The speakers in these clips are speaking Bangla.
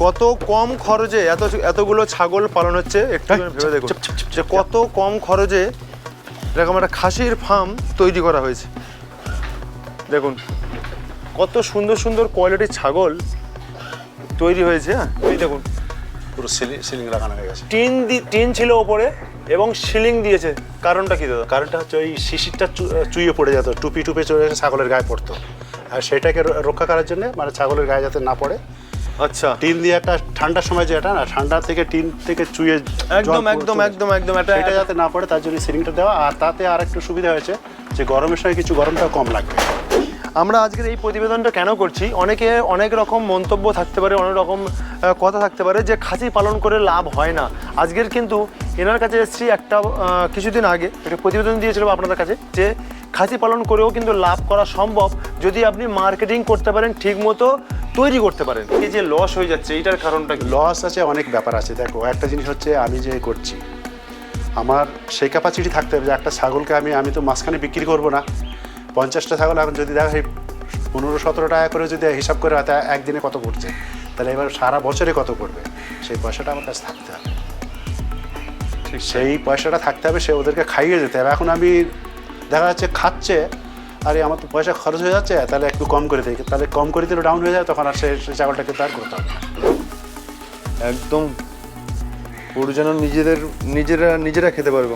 কত কম খরচে এতগুলো ছাগল পালন হচ্ছে, একটু ভেবে দেখুন যে কত কম খরচে এরকম একটা খাসির ফার্ম তৈরি করা হয়েছে। দেখুন কত সুন্দর সুন্দর কোয়ালিটির ছাগল তৈরি হয়েছে। হ্যাঁ এই দেখুন পুরো সিলিং লাগানো হয়ে গেছে, টিন ছিল ওপরে এবং সিলিং দিয়েছে। কারণটা কি দাদা? কারণটা হচ্ছে ওই শিশিরটা চুইয়ে পড়ে যেত, টুপি চড়ে ছাগলের গায়ে পড়তো, আর সেটাকে রক্ষা করার জন্য মানে ছাগলের গায়ে যাতে না পড়ে। আচ্ছা, টিন দিয়ে একটা ঠান্ডার সময় যেটা না, ঠান্ডা থেকে টিন থেকে চুইয়ে একদম একদম একদম একদম এটা যাতে না পড়ে তার জন্য সিলিংটা দেওয়া। আর তাতে আর একটু সুবিধা হয়েছে যে গরমের সময় কিছু গরমটাও কম লাগবে। আমরা আজকের এই প্রতিবেদনটা কেন করছি, অনেকে অনেক রকম মন্তব্য থাকতে পারে, অনেক রকম কথা থাকতে পারে যে খাসি পালন করে লাভ হয় না। আজকের কিন্তু এনার কাছে এসেছি একটা কিছুদিন আগে একটা প্রতিবেদন দিয়েছিলাম আপনাদের কাছে যে খাসি পালন করেও কিন্তু লাভ করা সম্ভব যদি আপনি মার্কেটিং করতে পারেন, ঠিক মতো তৈরি করতে পারেন। এই যে লস হয়ে যাচ্ছে এইটার কারণটা কি? লস আছে, অনেক ব্যাপার আছে। দেখো একটা জিনিস হচ্ছে আমি যে করছি আমার সেই ক্যাপাসিটি থাকতে হবে যে একটা ছাগলকে আমি তো মাঝখানে বিক্রি করবো না। 50টা ছাগল এখন যদি দেখো 15-17 টাকা করে যদি হিসাব করে হয়তো একদিনে কত পড়ছে, তাহলে এবার সারা বছরে কত পড়বে, সেই পয়সাটা আমার কাছে থাকতে হবে। ঠিক সেই পয়সাটা থাকতে হবে, সে ওদেরকে খাইয়ে যেতে হবে। এখন আমি দেখা যাচ্ছে খাচ্ছে, আরে আমার তো পয়সা খরচ হয়ে যাচ্ছে, তাহলে একটু কম করে দিই, তাহলে কম করে দিলে ডাউন হয়ে যায়, তখন আর সেই ছাগলটাকে তার করতে হবে। একদম পুরো যেন নিজেরা খেতে পারবো,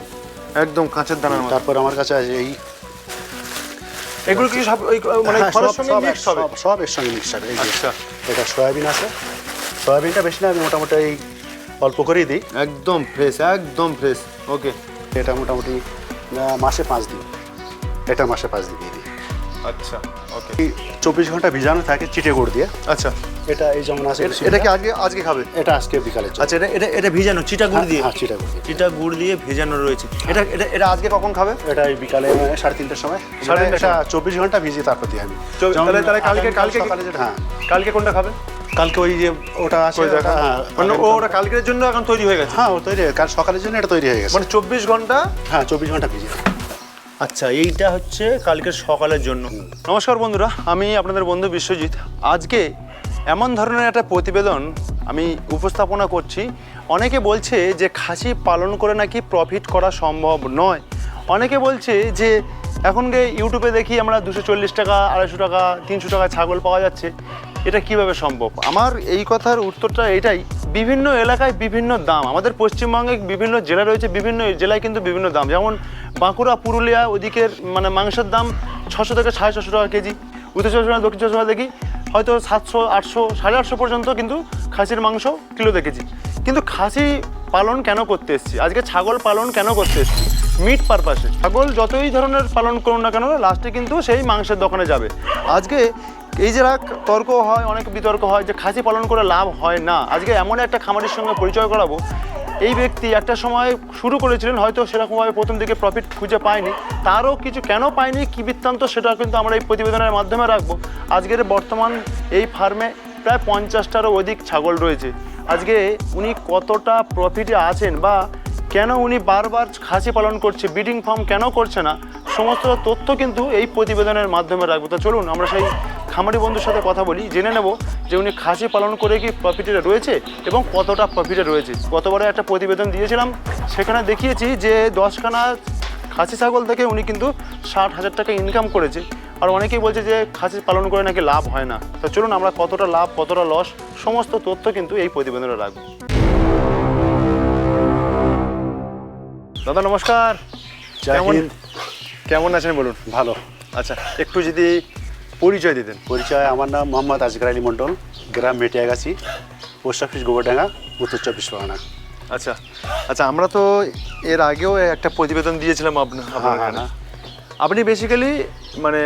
একদম কাঁচের দানা। তারপর আমার কাছে আছে এগুলো কি সব মানে খরচের সঙ্গে মিক্স হবে? সব এর সঙ্গে মিক্স হবে। আচ্ছা, এটা সয়াবিন আছে, সয়াবিনটা বেশি না, আমি মোটামুটি এই অল্প করেই দিই। একদম ফ্রেশ, একদম ফ্রেশ। ওকে, এটা মোটামুটি মাসে 5 দিন, এটা মাসে 5 দিন দিয়ে দিই। আচ্ছা ওকে। 24 ঘন্টা ভিজানো থাকে চিটে গুড় দিয়ে। আচ্ছা, এটা এই যেমন আছে, এটা কি আজকে খাবে? এটা আজকে বিকালে। আচ্ছা, এটা ভিজানো চিটা গুড় দিয়ে? হ্যাঁ, চিটা গুড় দিয়ে। চিটা গুড় দিয়ে ভেজানো রয়েছে। এটা আজকে কখন খাবে? এটা এই বিকালে 3:30টার সময়। এটা 24 ঘন্টা ভিজিয়ে তারপর দিই আমি। তাহলে কালকে সকালে হ্যাঁ, কালকে কোনটা খাবে? কালকে ওই যে ওটা আছে, মানে ওটা কালকের জন্য এখন তৈরি হয়ে গেছে? হ্যাঁ, ও তৈরি, কাল সকালের জন্য এটা তৈরি হয়ে গেছে। মানে 24 ঘন্টা? হ্যাঁ, 24 ঘন্টা ভিজিয়ে। আচ্ছা, এইটা হচ্ছে কালকের সকালের জন্য। নমস্কার বন্ধুরা, আমি আপনাদের বন্ধু বিশ্বজিৎ। আজকে এমন ধরনের একটা প্রতিবেদন আমি উপস্থাপনা করছি। অনেকে বলছে যে খাসি পালন করে নাকি প্রফিট করা সম্ভব নয়। অনেকে বলছে যে এখন ইউটিউবে দেখি আমরা 240 টাকা, 250 টাকা, 300 টাকা ছাগল পাওয়া যাচ্ছে, এটা কিভাবে সম্ভব? আমার এই কথার উত্তরটা এটাই, বিভিন্ন এলাকায় বিভিন্ন দাম। আমাদের পশ্চিমবঙ্গে বিভিন্ন জেলা রয়েছে, বিভিন্ন জেলায় কিন্তু বিভিন্ন দাম। যেমন বাঁকুড়া, পুরুলিয়া ওদিকের মানে মাংসের দাম 600 থেকে 650 টাকা কেজি। উত্তর চব্বিশ পরগনা, দক্ষিণ চব্বিশ পরগনা দেখি হয়তো 700, 800, 850 পর্যন্ত কিন্তু খাসির মাংস কিলো দেখেছি। কিন্তু খাসি পালন কেন করতে এসেছি আজকে, ছাগল পালন কেন করতে এসেছি? মিট পারপাসে। ছাগল যতই ধরনের পালন করুন না কেন, লাস্টে কিন্তু সেই মাংসের দোকানে যাবে। আজকে এই যে তর্ক হয়, অনেক বিতর্ক হয় যে খাসি পালন করে লাভ হয় না। আজকে এমন একটা খামারের সঙ্গে পরিচয় করাবো, এই ব্যক্তি একটা সময় শুরু করেছিলেন, হয়তো সেরকমভাবে প্রথম দিকে প্রফিট খুঁজে পায়নি, তারও কিছু কেন পায়নি, কী বৃত্তান্ত, সেটা কিন্তু আমরা এই প্রতিবেদনের মাধ্যমে রাখবো। আজকের বর্তমান এই ফার্মে প্রায় 50টারও অধিক ছাগল রয়েছে। আজকে উনি কতটা প্রফিটে আছেন বা কেন উনি বারবার খাসি পালন করছে, ব্রিডিং ফার্ম কেন করছে না, সমস্ত তথ্য কিন্তু এই প্রতিবেদনের মাধ্যমে রাখবো। তো চলুন আমরা সেই খামারি বন্ধুর সাথে কথা বলি, জেনে নেব যে উনি খাসি পালন করে কি প্রফিটে রয়েছে এবং কতটা প্রফিটে রয়েছে। গতবারে একটা প্রতিবেদন দিয়েছিলাম, সেখানে দেখিয়েছি যে 10খানা খাসি ছাগল থেকে উনি কিন্তু 60,000 টাকা ইনকাম করেছে। আর অনেকেই বলছে যে খাসি পালন করে নাকি লাভ হয় না। তো চলুন আমরা কতটা লাভ, কতটা লস, সমস্ত তথ্য কিন্তু এই প্রতিবেদনে রাখবো। দাদা নমস্কার, কেমন আছেন বলুন? ভালো। আচ্ছা, একটু যদি পরিচয় দিতেন। পরিচয়, আমার নাম মোহাম্মদ আসগর আলী মন্ডল, গ্রাম মেটিয়াগাছি, পোস্ট অফিস গোবরডাঙ্গা, উত্তর 24 পরগনা। আচ্ছা আচ্ছা, আমরা তো এর আগেও একটা প্রতিবেদন দিয়েছিলাম আপনার। আপনি বেসিক্যালি মানে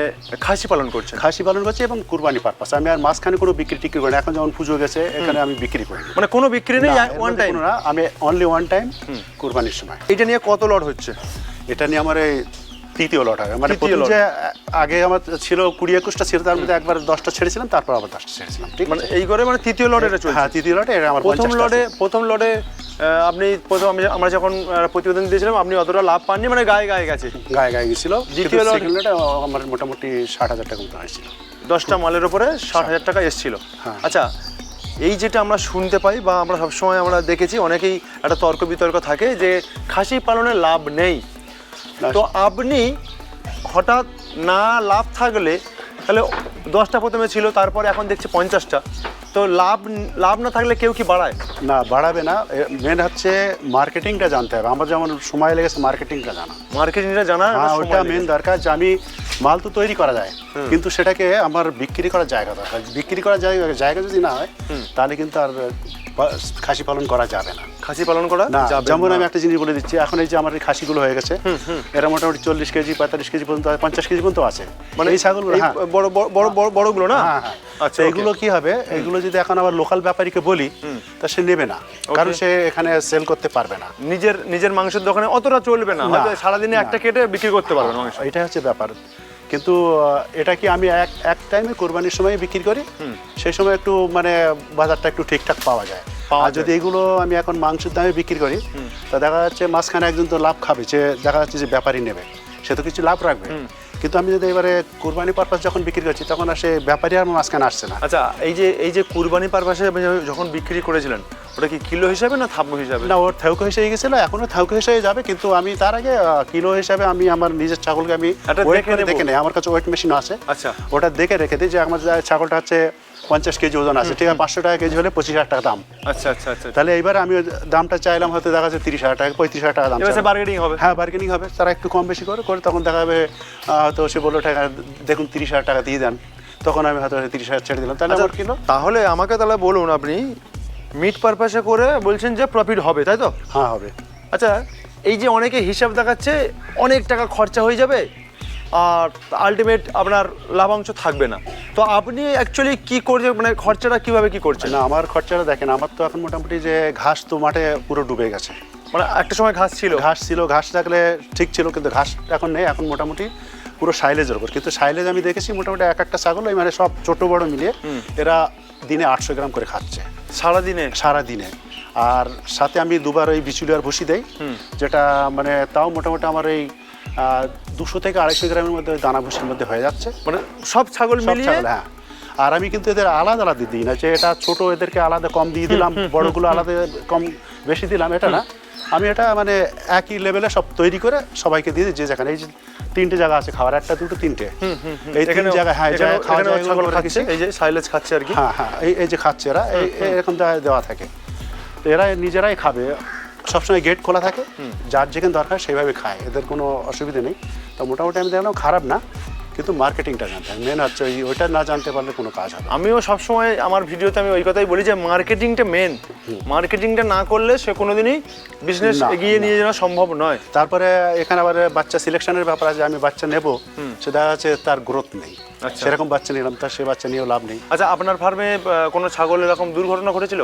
খাসি পালন করছেন? খাসি পালন করছি এবং কুরবানি পারপাস। আমি আর মাঝখানে কোনো বিক্রি করি না। এখন যেমন পুজো গেছে, এখানে আমি বিক্রি করি, মানে কোনো বিক্রি নেই, ওয়ান টাইম না, আমি অনলি ওয়ান টাইম কুরবানির সময়। এটা নিয়ে কত লট হচ্ছে? এটা নিয়ে আমার এই 3য় লট হবে। মানে যে আগে আমার ছিল 20-21টা ছিল, তার মধ্যে একবার 10টা ছেড়েছিলাম, তারপর আবার 10টা ছেড়েছিলাম। ঠিক মানে এই করে মানে 3য় লট এটা চলছে? হ্যাঁ, 3য় লটে। এটা আমার প্রথম লটে আপনি আমরা যখন প্রতিবেদন দিয়েছিলাম আপনি অতটা লাভ পাননি, মানে গায়ে গেছে, গায়ে গেছিল। দ্বিতীয় লটে আমার মোটামুটি 60,000 টাকা মতো হয়েছিল। 10টা মালের উপরে 60,000 টাকা এসেছিল। আচ্ছা, এই যেটা আমরা শুনতে পাই বা আমরা সবসময় আমরা দেখেছি অনেকেই একটা তর্ক বিতর্ক থাকে যে খাসি পালনে লাভ নেই। তো আপনি হঠাৎ না লাভ থাকলে তাহলে 10টা প্রথমে ছিল, তারপরে এখন দেখছি 50টা, তো লাভ না থাকলে কেউ কি বাড়ায়? না, বাড়াবে না। মেন হচ্ছে মার্কেটিংটা জানতে হবে। আমার যেমন সময় লেগেছে মার্কেটিংটা জানা। মার্কেটিংটা জানা, হ্যাঁ, ওটা মেন দরকার যে আমি মাল তো তৈরি করা যায়, কিন্তু সেটাকে আমার বিক্রি করার জায়গা দরকার। বিক্রি করার জায়গা যদি না হয় তাহলে কিন্তু আর খাসি পালন করা যাবে না। খাসি পালন করা না, যাবে যেমন না। আমি একটা জিনিস বলে দিচ্ছি, এখন এই যে আমার এই খাসিগুলো হয়ে গেছে, এরা মোটামুটি 40 কেজি 45 কেজি পর্যন্ত 50 কেজি পর্যন্ত আছে, মানে এই ছাগলগুলো। হ্যাঁ, বড়গুলো না। হ্যাঁ হ্যাঁ। আচ্ছা, এগুলো কি হবে, এগুলো যদি এখন আবার লোকাল ব্যাপারীকে বলি তা সে নেবে না, কারণ সে এখানে সেল করতে পারবে না। নিজের মাংসের দোকানে অতটা চলবে না, হয়তো সারাদিনে একটা কেটে বিক্রি করতে পারবে মাংস। এটা হচ্ছে ব্যাপার। কিন্তু এটা কি আমি এক টাইমে কোরবানির সময় বিক্রি করি, সেই সময় একটু মানে বাজারটা একটু ঠিকঠাক পাওয়া যায়। আর যদি এগুলো আমি এখন মাংসের দামে বিক্রি করি তা দেখা যাচ্ছে মাঝখানে একজন তো লাভ খাবে, যে দেখা যাচ্ছে যে ব্যাপারী নেবে, সে তো কিছু লাভ রাখবে। কিন্তু আমি যদি এবারে কুরবানি পারপাস যখন বিক্রি করছি তখন আর সে ব্যাপারী আর মাঝখানে আসছে না। আচ্ছা, এই যে কুরবানি পারপাসে যখন বিক্রি করেছিলেন, ওটা কি কিলো হিসাবে না থাব্য হিসাবে? না, ওর থাউকো হিসেবে গেছিল, এখনো থাউকো হিসেবে যাবে, কিন্তু আমি তার আগে কিলো হিসাবে আমি আমার নিজের ছাগলকে আমি দেখে নেই। আমার কাছে ওয়েট মেশিন আছে। আচ্ছা, ওটা দেখে রেখে দিই যে আমার ছাগলটা হচ্ছে 50 কেজি ওজন আছে, ঠিক আছে, 500 টাকা কেজি হলে 25,000 টাকা দাম। আচ্ছা আচ্ছা আচ্ছা। তাহলে এইবার আমি দামটা চাইলাম, হয়তো দেখা যাচ্ছে 30,000 টাকা 35,000 টাকা দাম। বার্গেনিং হবে? হ্যাঁ, বার্গেনিং হবে। তারা একটু কম বেশি করে তখন দেখা যাবে হয়তো সে বললো টাকা দেখুন 30,000 টাকা দিয়ে দেন, তখন আমি হয়তো 30,000 ছেড়ে দিলাম। তাহলে আমার কিলো। তাহলে আমাকে তাহলে বলুন, আপনি মিট পারপাসে করে বলছেন যে প্রফিট হবে, তাই তো? হ্যাঁ, হবে। আচ্ছা, এই যে অনেকে হিসাব দেখাচ্ছে অনেক টাকা খরচা হয়ে যাবে আর আলটিমেট আপনার লাভাংশ থাকবে না, তো আপনি অ্যাকচুয়ালি কি করছেন, মানে খরচাটা কিভাবে কি করছেন? না, আমার খরচাটা দেখেন, আমার তো এখন মোটামুটি যে ঘাস তো মাঠে পুরো ডুবে গেছে। মানে একটা সময় ঘাস ছিল, ঘাস থাকলে ঠিক ছিল, কিন্তু ঘাস এখন নেই, এখন মোটামুটি পুরো সাইলেজের উপর। কিন্তু সাইলেজ আমি দেখেছি মোটামুটি একটা ছাগল মানে সব ছোট বড় মিলিয়ে এরা দিনে 800 গ্রাম করে খাচ্ছে সারাদিনে। আর সাথে আমি দুবার ওই বিচুলিয়ার ভুসি দেই, যেটা মানে তাও মোটামুটি আমার এই 200 থেকে 250 গ্রামের মধ্যে দানা ভুসির মধ্যে হয়ে যাচ্ছে, মানে সব ছাগল মিলিয়ে। হ্যাঁ, আর আমি কিন্তু এদের আলাদা আলাদা দিই না, যে এটা ছোট এদেরকে আলাদা কম দিয়ে দিলাম, বড়গুলো আলাদা কম বেশি দিলাম, এটা না। আমি এটা মানে একই লেভেলে সব তৈরি করে সবাইকে দিয়ে দিই, যে যেখানে এই যে 3টে জায়গা আছে খাওয়ার, 1টা 2টো 3টে, এই 3 জায়গায়। হ্যাঁ, খাওয়া ছাগল খাচ্ছে, এই যে সাইলেজ খাচ্ছে আর কি। হ্যাঁ হ্যাঁ, এই যে খাচ্ছে এরা, এরকম দেওয়া থাকে, তো এরা নিজেরাই খাবে। সবসময় গেট খোলা থাকে, যার যেখানে দরকার সেইভাবে খায়, এদের কোনো অসুবিধা নেই। তো মোটামুটি আমি দেখলাম খারাপ না, কিন্তু মার্কেটিংটা জানতে হবে। মেন হচ্ছে ওইটা না জানতে পারলে কোনো কাজ হবে। আমিও সবসময় আমার ভিডিওতে আমি ওই কথাই বলি যে মার্কেটিংটা মেন। মার্কেটিংটা না করলে সে কোনোদিনই বিজনেস এগিয়ে নিয়ে যাওয়া সম্ভব নয়। তারপরে এখানে আবার বাচ্চা সিলেকশনের ব্যাপার আছে, আমি বাচ্চা নেব, সে দেখা যাচ্ছে তার গ্রোথ নেই, সেরকম বাচ্চা নিলাম, তার সে বাচ্চা নিয়েও লাভ নেই। আচ্ছা, আপনার ফার্মে কোনো ছাগল এরকম দুর্ঘটনা ঘটেছিল?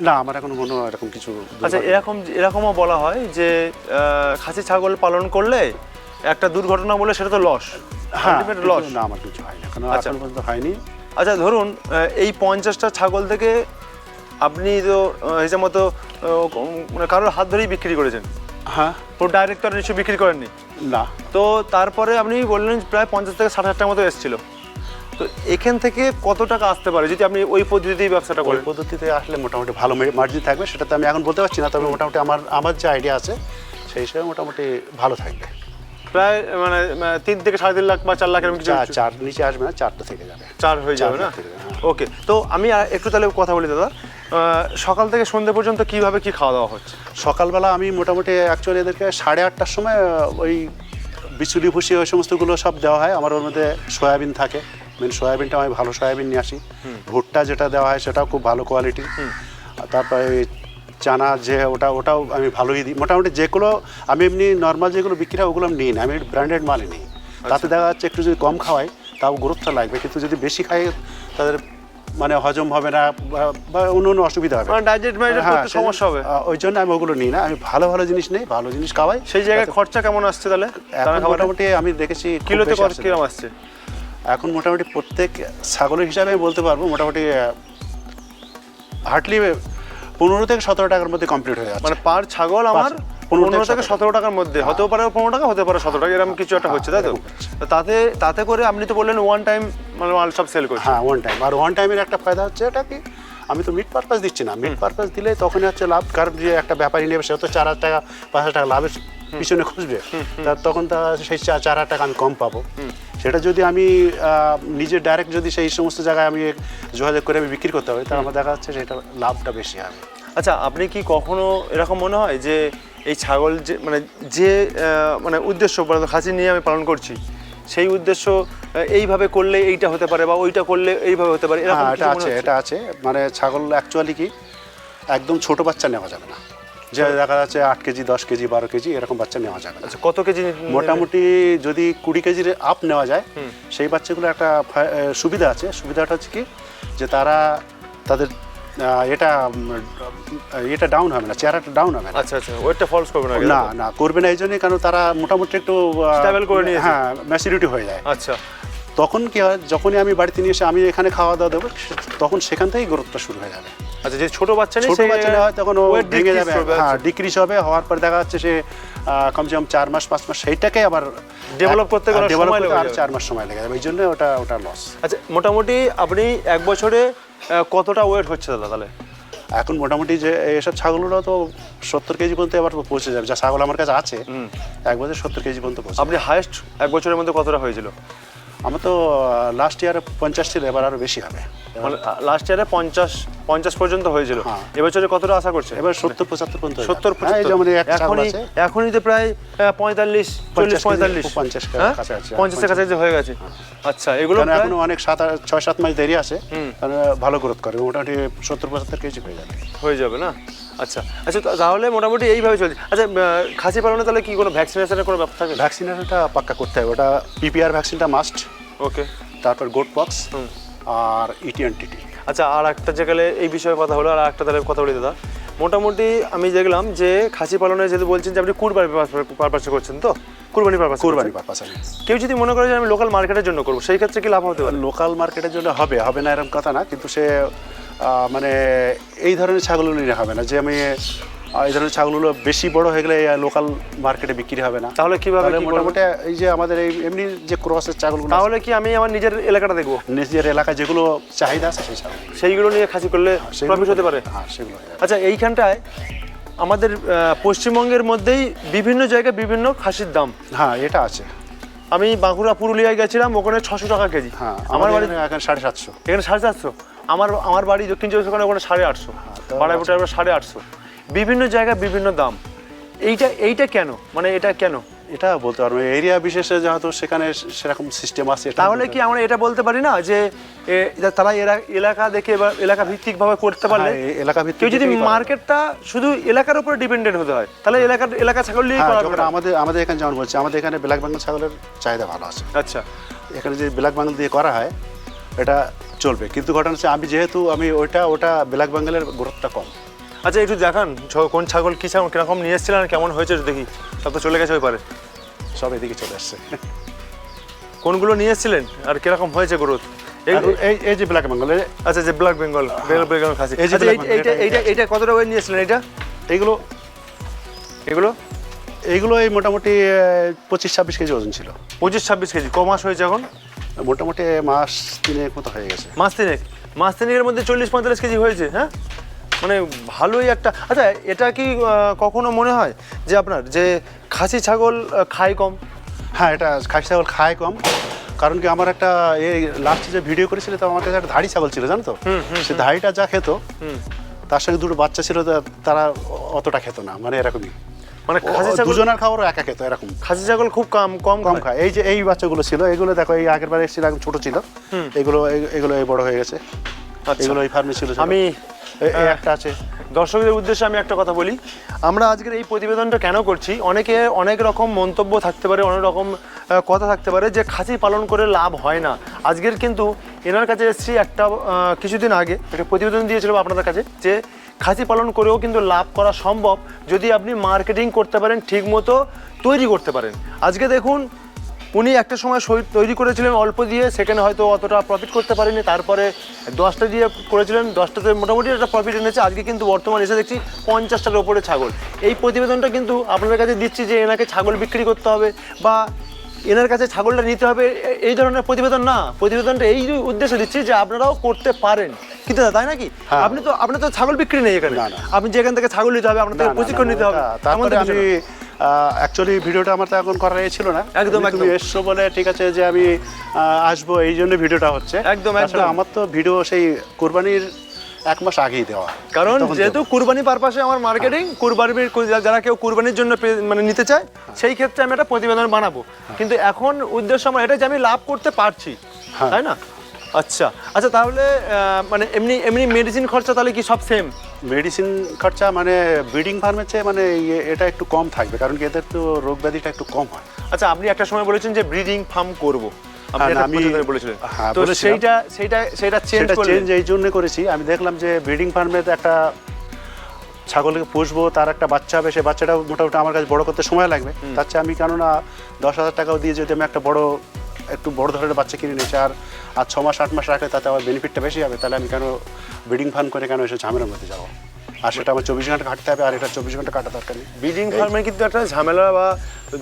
না, আমার এখন কোনো এরকম কিছু। আচ্ছা, এরকমও বলা হয় যে খাসি ছাগল পালন করলে একটা দুর্ঘটনা বলে সেটা তো লস। হ্যাঁ, লস না, আমার কিছু হয়নি, এখন পর্যন্ত হয়নি। আচ্ছা, ধরুন এই 50টা ছাগল থেকে আপনি তো হিসাব মতো মানে কারোর হাত ধরেই বিক্রি করেছেন? হ্যাঁ, পুরো ডাইরেক্ট তো নিশ্চয়ই বিক্রি করেননি? না। তো তারপরে আপনি বললেন প্রায় 50 থেকে 60 হাজার টাকার মতো এসেছিল, তো এখান থেকে কত টাকা আসতে পারে যদি আপনি ওই পদ্ধতিতেই ব্যবসাটা করেন? ওই পদ্ধতিতে আসলে মোটামুটি ভালো মার্জিন থাকবে, সেটা তো আমি এখন বলতে পারছি না, তবে মোটামুটি আমার যে আইডিয়া আছে সেই হিসেবে মোটামুটি ভালো থাকবে। প্রায় মানে 3 থেকে 3.5 লাখ বা 4 লাখ এরকম কিছু? 4 নিচে আসবে না, 4টা থেকে যাবে। 4 হয়ে যাবে না? ওকে, তো আমি একটু তাহলে কথা বলি দাদা, সকাল থেকে সন্ধ্যে পর্যন্ত কিভাবে কি খাওয়া দাওয়া হচ্ছে? সকালবেলা আমি মোটামুটি অ্যাকচুয়ালি এদেরকে 8:30টার সময় ওই বিচুলি ভুসি ওই সমস্তগুলো সব দেওয়া হয়। আমার ওর মধ্যে সয়াবিন থাকে, মেন সয়াবিনটা আমি ভালো সয়াবিন নিয়ে আসি। ভুট্টা যেটা দেওয়া হয় সেটাও খুব ভালো কোয়ালিটি। তারপরে চানা যে ওটাও আমি ভালোই দিই। মোটামুটি যেগুলো আমি এমনি নর্মাল যেগুলো বিক্রি হয় ওগুলো আমি নিই না, আমি ব্র্যান্ডেড মালই নিই। তাতে দেখা যাচ্ছে একটু যদি কম খাওয়াই তাও গুরুত্ব লাগবে, কিন্তু যদি বেশি খাই তাদের মানে হজম হবে না বা অন্য অসুবিধা হবে, সমস্যা হবে। ওই জন্য আমি ওগুলো নিই না, আমি ভালো জিনিস নেই, ভালো জিনিস খাওয়াই। সেই জায়গায় খরচা কেমন আসছে তাহলে? মোটামুটি আমি দেখেছি কিলোতে কিরকম আসছে এখন? মোটামুটি প্রত্যেক ছাগলের হিসাবে আমি বলতে পারবো মোটামুটি হার্ডলি 15 থেকে 17 টাকার মধ্যে কমপ্লিট হয়ে যাচ্ছে। মানে পার ছাগল আমার 15 থেকে 17 টাকার মধ্যে, হতেও পারে 15 টাকা, হতে পারে 17 টাকা, এরকম কিছু একটা হচ্ছে, তাই তো? তাতে করে আপনি তো বললেন ওয়ান টাইম মানে মাল সব সেল করছেন। হ্যাঁ, ওয়ান টাইম। আর ওয়ান টাইমের একটা ফায়দা হচ্ছে এটা কি আমি তো মিট পারপাস দিচ্ছি না, মিট পারপাস দিলে তখনই হচ্ছে লাভ, কারণ যে একটা ব্যাপারী নেবে সে তো 4,000 টাকা 5,000 টাকা লাভের পিছনে খুঁজবে, তার তখন তা সেই 4,000 টাকা আমি কম পাবো। সেটা যদি আমি নিজে ডাইরেক্ট যদি সেই সমস্ত জায়গায় আমি যোগাযোগ করে আমি বিক্রি করতে হবে, তাহলে আমার দেখা যাচ্ছে সেটা লাভটা বেশি হবে। আচ্ছা, আপনি কি কখনো এরকম মনে হয় যে এই ছাগল যে মানে উদ্দেশ্য খাসি নিয়ে আমি পালন করছি, সেই উদ্দেশ্য এইভাবে করলে এইটা হতে পারে বা ওইটা করলে এইভাবে হতে পারে, এরকম এটা আছে, এটা আছে। মানে ছাগল অ্যাকচুয়ালি কি একদম ছোট বাচ্চা নেওয়া যাবে না, যে দেখা যাচ্ছে 8 কেজি 10 কেজি 12 কেজি এরকম বাচ্চা নেওয়া যাবে না। আচ্ছা, কত কেজি? মোটামুটি যদি 20 কেজির আপ নেওয়া যায়, সেই বাচ্চাগুলো একটা সুবিধা আছে। সুবিধাটা হচ্ছে কি যে তাদের এটা ডাউন হবে না, চেহারাটা ডাউন হবে না। আচ্ছা আচ্ছা, ওয়েটটা ফলস করবে না? না করবে না, এই জন্যই কারণ তারা মোটামুটি একটু স্টেবল করে নিয়েছে, হ্যাঁ ম্যাচুরিটি হয়ে যায়। আচ্ছা, তখন কি হয়, যখনই আমি বাড়িতে নিয়ে এসে আমি এখানে খাওয়া দাওয়া দেবো, তখন সেখান থেকেই গ্রোথটা শুরু হয়ে যাবে। আচ্ছা, যে ছোট বাচ্চা নেই, ছোট বাচ্চা হয় তখন ও ভেঙে যাবে, হ্যাঁ ডিক্রিজ হবে, হওয়ার পর দেখা যাচ্ছে সে কমসে কম 4 মাস 5 মাস সেইটাকে আবার ডেভেলপ করতে গেলে সময় লাগে, আর 4 মাস সময় লেগে যাবে, এই জন্য ওটা লস। আচ্ছা, মোটামুটি আপনি এক বছরে কতটা ওয়েট হচ্ছে দাদা তাহলে? এখন মোটামুটি যে এসব ছাগলগুলো তো 70 কেজি পর্যন্ত এবার পৌঁছে যাবে, যা ছাগল আমার কাছে আছে এক বছর 70 কেজি পর্যন্ত পৌঁছে। আপনি হাইয়েস্ট এক বছরের মধ্যে কতটা হয়েছিল? আমার তো লাস্ট ইয়ারে 50 ছিল, এবার আরো বেশি হবে। মানে লাস্ট ইয়ারে 50 পর্যন্ত হয়েছিল, এবছরে কতটা আশা করছে? এবার 70-75 পর্যন্ত। 70-75 এখনই তো প্রায় 45 40 45 50 কাছাকাছি হয়ে গেছে। আচ্ছা, এগুলো এখনো অনেক 6-7 মাস দেরি আছে, ভালো গ্রোথ করে, মোটামুটি 70-75 কেজি হয়ে যাবে না? আচ্ছা আচ্ছা, তাহলে মোটামুটি এইভাবে চলছে। আচ্ছা, খাসি পালনে তাহলে কি কোনো ভ্যাকসিনেশনের কোনো ব্যাপার থাকে? ভ্যাকসিনেশনটা পাক্কা করতে হবে, ওটা পিপিআর ভ্যাকসিনটা মাস্ট। ওকে, তারপর গোট পক্স আর ইটিএনটিটি। আচ্ছা, আর একটা জায়গায় এই বিষয়ে কথা হলো, আর একটা তাহলে কথা বলি দাদা। মোটামুটি আমি দেখলাম যে খাসি পালনে যেহেতু বলছেন যে আপনি কুরবানি পারপাসে করছেন, তো কুরবানি পারপাস। কেউ যদি মনে করে যে আমি লোকাল মার্কেটের জন্য করবো, সেই ক্ষেত্রে কি লাভ হতে পারে? লোকাল মার্কেটের জন্য হবে না এরকম কথা না, কিন্তু সে মানে এই ধরনের ছাগলগুলো নিলে হবে না, যে আমি এই ধরনের ছাগলগুলো বেশি বড় হয়ে গেলে লোকাল মার্কেটে বিক্রি হবে না। তাহলে কিভাবে? মোটামুটি এই যে আমাদের এই এমনি যে ক্রসের ছাগলগুলো, তাহলে কি আমি আমার নিজের এলাকাটা দেখবো, নিজের এলাকায় যেগুলো চাহিদা আছে সেইগুলো নিয়ে খাসি করলে প্রফিট হতে পারে? হ্যাঁ, সেগুলো। আচ্ছা, এইখানটায় আমাদের পশ্চিমবঙ্গের মধ্যেই বিভিন্ন জায়গায় বিভিন্ন খাসির দাম। হ্যাঁ, এটা আছে। আমি বাঁকুড়া পুরুলিয়ায় গেছিলাম, ওখানে 600 টাকা কেজি। হ্যাঁ, আমার বাড়ি এখানে 750। এখানে 750। আমার বাড়ি দক্ষিণ চব্বিশ পরগনা, ওখানে 850, বাড়াইপুরে 850। বিভিন্ন জায়গায় বিভিন্ন দাম। এইটা কেন, মানে এটা কেন? এটা বলতে পারবো, এরিয়া বিশেষে যেহেতু সেখানে সেরকম সিস্টেম আছে। তাহলে কি আমরা এটা বলতে পারি না যে তারা এলাকা দেখে বা এলাকা ভিত্তিকভাবে করতে পারলে, এলাকা ভিত্তিক কেউ যদি মার্কেটটা শুধু এলাকার উপরে ডিপেন্ডেন্ট হতে হয়, তাহলে এলাকা ছাগল নিয়ে করা যাবে। আমাদের এখানে যেমন বলছি, আমাদের এখানে ব্ল্যাক বেঙ্গল ছাগলের চাহিদা ভালো আছে। আচ্ছা, এখানে যে ব্ল্যাক বেঙ্গল দিয়ে করা হয় এটা চলবে, কিন্তু ঘটনা হচ্ছে আমি ওটা ব্ল্যাক বেঙ্গলের গ্রোথটা কম। আচ্ছা, একটু দেখান কোন ছাগল কি ছাগল কিরকম নিয়ে এসেছিলেন আর কেমন হয়েছে দেখি। সব তো চলে গেছে ওই পারে, সব এদিকে চলে আসছে। কোনগুলো নিয়ে এসেছিলেন আর কিরকম হয়েছে গ্রোথ? এই যে ব্ল্যাক বেঙ্গল। আচ্ছা, যে ব্ল্যাক বেঙ্গল খাসি, এইটা কতটা ওয়েট নিয়েছিলেন? এইগুলো এই মোটামুটি 25-26 কেজি ওজন ছিল। 25-26 কেজি। ক মাস হয়েছে এখন? মোটামুটি মাস 3 মতো হয়ে গেছে। মাস তিনেকের মধ্যে 40-45 কেজি হয়েছে। হ্যাঁ, মানে ভালোই একটা। আচ্ছা, এটা কি কখনো মনে হয় যে আপনার যে খাসি ছাগল খায় কম? হ্যাঁ, এটা খাসি ছাগল খায় কম, কারণ কি আমার একটা এই লাস্টে যে ভিডিও করেছিল, তো আমার কাছে একটা ধাড়ি ছাগল ছিল, জানো তো? সে ধাড়িটা যা খেত, তার সঙ্গে দুটো বাচ্চা ছিল, তারা অতটা খেত না, মানে এরকমই। মানে খাসি ছাগল দুজনের খাবারও একা খেত এরকম। খাসি ছাগল খুব কম খায়। এই যে এই বাচ্চাগুলো ছিল, এগুলো দেখো, এই আগের বার এসেছিল ছোট ছিল, এগুলো বড় হয়ে গেছে। এগুলো এই ফার্মে ছিল। আমি একটা আছে। দর্শকদের উদ্দেশ্যে আমি একটা কথা বলি, আমরা আজকের এই প্রতিবেদনটা কেন করছি, অনেক রকম মন্তব্য থাকতে পারে, অনেক রকম কথা থাকতে পারে যে খাসি পালন করে লাভ হয় না। আজকের কিন্তু এনার কাছে এসেছি একটা কিছুদিন আগে একটা প্রতিবেদন দিয়েছিল আপনাদের কাছে, যে খাসি পালন করেও কিন্তু লাভ করা সম্ভব যদি আপনি মার্কেটিং করতে পারেন, ঠিকমতো তৈরি করতে পারেন। আজকে দেখুন, উনি একটা সময় তৈরি করেছিলেন অল্প দিয়ে, সেখানে হয়তো অতটা প্রফিট করতে পারেনি, তারপরে 10টা দিয়ে করেছিলেন, 10টাতে মোটামুটি একটা প্রফিট এনেছে। আজকে কিন্তু বর্তমান এসে দেখছি 50টার ওপরে ছাগল। এই প্রতিবেদনটা কিন্তু আপনাদের কাছে দিচ্ছি যে এনাকে ছাগল বিক্রি করতে হবে বা এনার কাছে ছাগলটা নিতে হবে এই ধরনের প্রতিবেদন না, প্রতিবেদনটা এই উদ্দেশ্যে দিচ্ছি যে আপনারাও করতে পারেন, কিন্তু তাই নাকি? আপনি তো ছাগল বিক্রি নেই এখানে, আপনি যেখান থেকে ছাগল নিতে হবে আপনাদের প্রশিক্ষণ নিতে হবে। তারপরে আমি অ্যাকচুয়ালি ভিডিওটা আমার তো এখন করার ছিল না, একদম তুমি এসছো বলে ঠিক আছে যে আমি আসবো, এই জন্য ভিডিওটা হচ্ছে। একদম আসলে আমার তো ভিডিও সেই কুরবানির 1 মাস আগেই দেওয়া, কারণ যেহেতু কুরবানি পারপাসে আমার মার্কেটিং, কুরবানির যারা কেউ কুরবানির জন্য মানে নিতে চায় সেই ক্ষেত্রে আমি একটা প্রতিবেদন বানাবো, কিন্তু এখন উদ্দেশ্য আমার এটাই যে আমি লাভ করতে পারছি, তাই না? আচ্ছা আচ্ছা, তাহলে মানে এমনি এমনি মেডিসিন খরচা তাহলে কি সব সেম? মেডিসিন খরচা মানে ব্রিডিং ফার্মের চেয়ে মানে এটা একটু কম থাকবে, কারণ কি এদের তো রোগ ব্যাধিটা একটু কম হয়। আচ্ছা, আপনি একটা সময় বলেছেন যে ব্রিডিং ফার্ম করব, আমি বলেছিলেন, তো সেইটা চেঞ্জ এই জন্য করেছি। আমি দেখলাম যে ব্রিডিং ফার্মে একটা ছাগলকে পুষবো, তার একটা বাচ্চা হবে, সেই বাচ্চাটা মোটামুটি আমার কাছে বড় করতে সময় লাগবে, তার চেয়ে আমি কেননা 10,000 টাকাও দিয়ে যদি আমি একটা একটু বড় ধরনের বাচ্চা কিনে নিয়েছি, আর 6 মাস 8 মাস রাখলে তাতে আমার বেনিফিটটা বেশি হবে, তাহলে আমি কেন ব্রিডিং ফার্ম করে কেন এসে ঝামেলার মধ্যে যাবো? আর সেটা আমার 24 ঘন্টা কাটতে হবে, আর এটা 24 ঘন্টা কাটা দরকার নেই। ব্রিডিং ফার্মে কিন্তু একটা ঝামেলা বা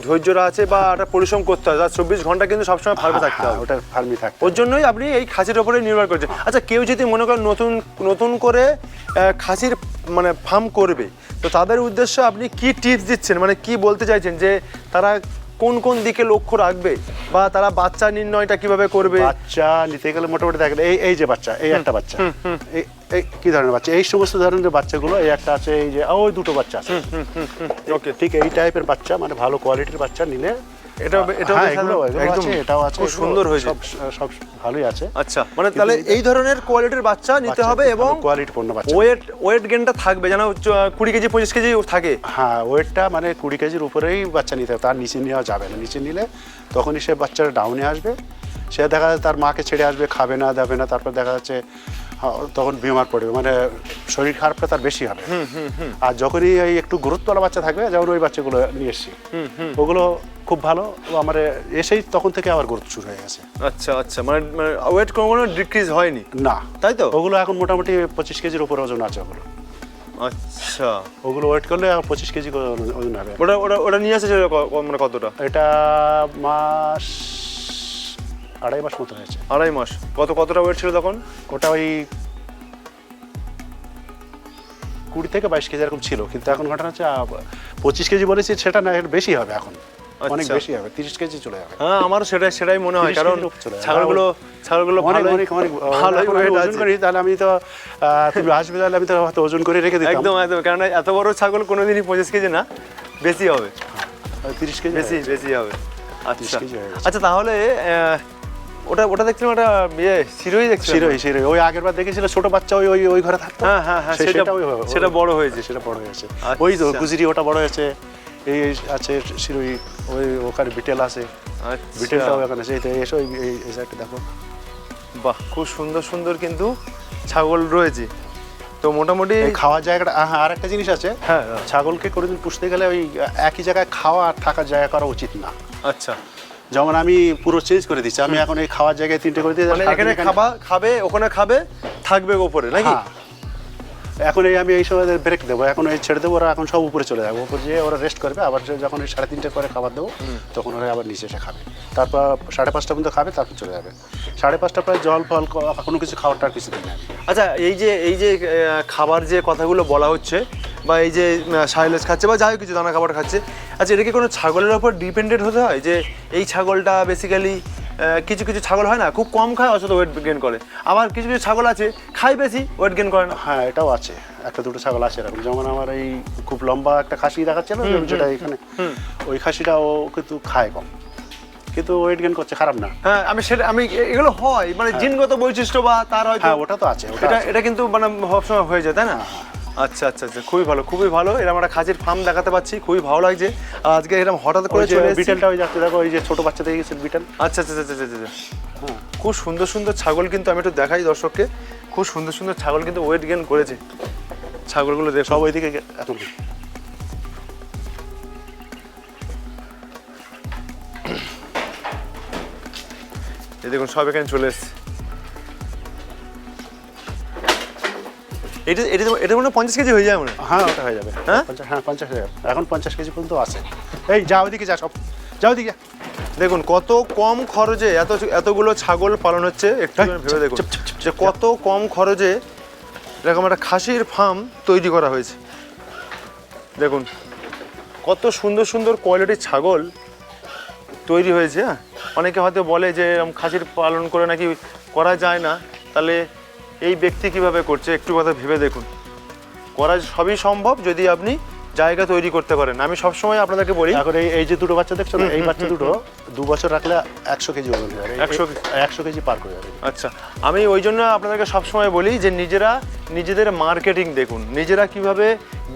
ধৈর্যরা আছে, বা একটা পরিশ্রম করতে হয়, 24 ঘন্টা কিন্তু সবসময় ফার্মে থাকতে হবে, ওটা ফার্মে থাকতে, ওর জন্যই আপনি এই খাসির ওপরে নির্ভর করছেন। আচ্ছা, কেউ যদি মনে করেন নতুন করে খাসির মানে ফার্ম করবে, তো তাদের উদ্দেশ্যে আপনি কি টিপস দিচ্ছেন, মানে কি বলতে চাইছেন যে তারা কোন কোন দিকে লক্ষ্য রাখবে, বা তারা বাচ্চা নির্ণয়টা কিভাবে করবে? বাচ্চা নিতে গেলে মোটামুটি দেখেন এই যে বাচ্চা, এই একটা বাচ্চা, এই কি ধরনের বাচ্চা, এই সমস্ত ধরনের বাচ্চাগুলো, এই একটা আছে, এই যে ওই দুটো বাচ্চা আছে, ওকে, ঠিক এই টাইপের বাচ্চা, মানে ভালো কোয়ালিটির বাচ্চা নিলে এটাও আছে, খুব সুন্দর হয়েছে, সব ভালোই আছে। আচ্ছা, মানে তাহলে এই ধরনের কোয়ালিটির বাচ্চা নিতে হবে, এবং কোয়ালিটিপূর্ণ বাচ্চা, ওয়েট গেইনটা থাকবে যেন 20 কেজি 25 কেজি থাকে। হ্যাঁ, ওয়েটটা মানে 20 কেজির উপরেই বাচ্চা নিতে হবে, তার নিচে নেওয়া যাবে না। নিচে নিলে তখনই সে বাচ্চাটা ডাউনে আসবে, সে দেখা যাচ্ছে তার মাকে ছেড়ে আসবে, খাবে না দাবে না, তারপর দেখা যাচ্ছে তখন বিমার পড়বে, মানে শরীর খারাপটা তার বেশি হবে। আর যখনই এই একটু গুরুত্বওয়ালা বাচ্চা থাকবে, যেমন ওই বাচ্চাগুলো নিয়ে এসছি, ওগুলো খুব ভালো, আমার এসেই তখন থেকে আবার গ্রোথ শুরু হয়ে গেছে। আচ্ছা আচ্ছা, মানে ওয়েট কোনো ডিক্রিজ হয়নি না, তাই তো? ওগুলো এখন মোটামুটি 25 কেজির উপরে ওজন আছে ওগুলো। আচ্ছা, ওগুলো ওয়েট করলে 25 কেজি ওজন হবে। ওটা নিয়ে আসছে মানে কতটা? এটা মাস 2.5 মাস মতো হয়েছে। 2.5 মাস। কতটা ওয়েট ছিল তখন? ওটা ওই 20 থেকে 22 কেজি এরকম ছিল, কিন্তু এখন ঘটনা হচ্ছে 25 কেজি বলেছি, সেটা না, এর বেশি হবে, এখন অনেক বেশি হবে, 30 কেজি চলে যাবে। হ্যাঁ, আমারও সেটাই মনে হয়, কারণ ছাগলগুলো অনেক ভালো ওজন করি, তাহলে আমি তো তুমি আসবে, তাহলে আমি তো হয়তো ওজন করে রেখে দিতাম। একদম, কারণ এত বড় ছাগল কোনোদিনই 25 কেজি না, বেশি হবে, 30 কেজি বেশি হবে। আচ্ছা আচ্ছা, তাহলে ওটা দেখছিলাম, ওটা শিরোই দেখছিলাম। শিরোই ওই আগের বার দেখেছিল, ছোট বাচ্চা ওই ঘরে থাকতো। হ্যাঁ, সেটা বড় হয়েছে, ওই তো গুজরি, ওটা বড় হয়েছে। এই আছে শিরোই, ওখানে বিটেল আছে, বিটেলটাও এখানে আছে, এসো এই সাইডটা দেখো। বাহ, খুব সুন্দর সুন্দর কিন্তু ছাগল রয়েছে। তো মোটামুটি খাওয়ার জায়গাটা, আর একটা জিনিস আছে, হ্যাঁ, ছাগলকে কোনোদিন পুষতে গেলে ওই একই জায়গায় খাওয়া আর থাকার জায়গা করা উচিত না। আচ্ছা, যেমন আমি পুরো চেঞ্জ করে দিচ্ছি, আমি এখন এই খাওয়ার জায়গায় 3টে করে দিই, মানে এখানে খাবে, ওখানে খাবে, থাকবে উপরে নাকি? এখন আমি এই সময় ব্রেক দেবো, এখন এই ছেড়ে দেবো, ওরা এখন সব উপরে চলে যাবে, উপরে যেয়ে ওরা রেস্ট করবে, আবার যখন ওই 3:30 পরে খাবার দেবো, তখন ওরা আবার নিচে এসে খাবে, তারপর 5:30 পর্যন্ত খাবে, তারপর চলে যাবে। 5:30 পরে জল ফল কোনো কিছু খাওয়াটা কিছু দিন না। আচ্ছা, এই যে খাবার যে কথাগুলো বলা হচ্ছে, বা এই যে সাইলেজ খাচ্ছে, বা যাই কিছু দানা খাবার খাচ্ছে, আচ্ছা, এটা কি কোনো ছাগলের ওপর ডিপেন্ডেন্ট হতে হয়, যে এই ছাগলটা বেসিক্যালি কিছু ছাগল হয় না খুব কম খায়, অথচ ওয়েট গেইন করে, আবার কিছু ছাগল আছে খায় বেশি, ওয়েট গেইন করে না? হ্যাঁ, এটাও আছে, একটা দুটো ছাগল আছে এরকম, যেমন আমার এই খুব লম্বা একটা খাসি দেখাচ্ছে না, যেটা এখানে, ওই খাসিটা ও কিন্তু খায় কম, কিন্তু ওয়েট গেইন করছে, খারাপ না। হ্যাঁ, আমি এগুলো হয়, মানে জিনগত বৈশিষ্ট্য, বা তার হয়তো, হ্যাঁ, ওটা তো আছে, এটা কিন্তু মানে সবসময় হয়ে যায়, তাই না? আচ্ছা আচ্ছা আচ্ছা, খুবই ভালো, এরকম একটা খাসির ফার্ম দেখাতে পাচ্ছি, খুবই ভালো লাগছে। আর আজকে এরকম হঠাৎ করে চলে এসেছি, বিটেলটা ওই যাচ্ছে, দেখো, ওই যে ছোট বাচ্চা দেখে গেছেন বিটেল। আচ্ছা, খুব সুন্দর সুন্দর ছাগল কিন্তু আমি একটু দেখাই দর্শককে, খুব সুন্দর সুন্দর ছাগল কিন্তু ওয়েট গেইন করেছে ছাগলগুলো, দেখ সব ওইদিকে এখন। এই দেখুন, সব এখানে চলে এসছে। এটা মনে হয় 50 কেজি হয়ে যায় মনে হয়। হ্যাঁ, ওটা হয়ে যাবে। হ্যাঁ, 50 হয়ে যাবে, এখন 50 কেজি পর্যন্ত আছে। এই যাও ওদিকে, যা, সব যাও ওদিকে, দেখুন কত কম খরচে এতগুলো ছাগল পালন হচ্ছে, একটু ভেবে দেখুন যে কত কম খরচে এরকম একটা খাসির ফার্ম তৈরি করা হয়েছে। দেখুন কত সুন্দর সুন্দর কোয়ালিটির ছাগল তৈরি হয়েছে। হ্যাঁ, অনেকে হয়তো বলে যে খাসির পালন করে নাকি করা যায় না, তাহলে এই ব্যক্তি কিভাবে করছে একটু কথা ভেবে দেখুন। করা সবই সম্ভব যদি আপনি জায়গা তৈরি করতে পারেন। আমি সবসময় আপনাদেরকে বলি, এখন এই যে দুটো বাচ্চা দেখছো না, এই বাচ্চা দুটো 2 বছর রাখলে 100 কেজি ওজন হবে, 100 কেজি পার করে যাবে। আচ্ছা, আমি ওই জন্য আপনাদেরকে সবসময় বলি যে নিজেদের মার্কেটিং দেখুন, নিজেরা কিভাবে